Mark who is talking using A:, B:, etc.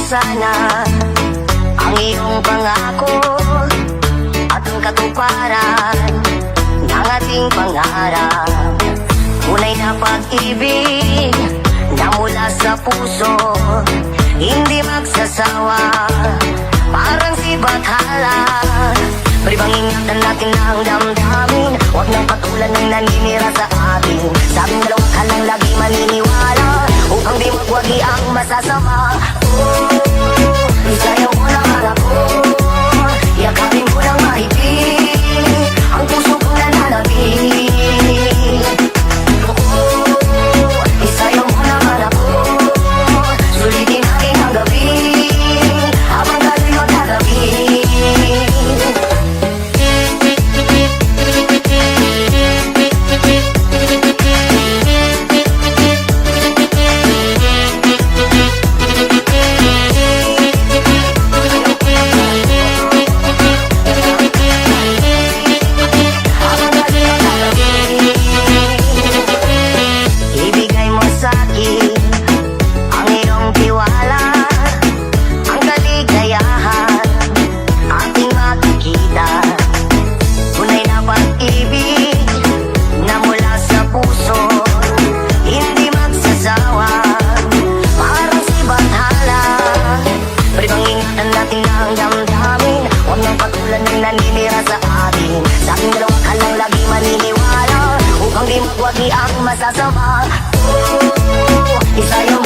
A: sana ang iyong pangako at ang katuparan ng ating pangarap. Tunay na pag-ibig na mula sa puso, hindi magsasawa, parang si Bathala. Pwede bang ingatan natin ang damdamin? Huwag nang patulan ng naninira sa atin. Sa aming dalawa ka lang lagi maniniwala, upang di magwagi ang masasama. Isayaw mo lang ako, yakapin ko ng maibig ang puso kong nananabig. Isayaw mo naman ako, sulitin natin ang gabi habang gano'y maglalabig. Naninira sa atin, sa aking dalawa ka lang lagi maniniwala, upang di magwagi ang masasama. Isayaw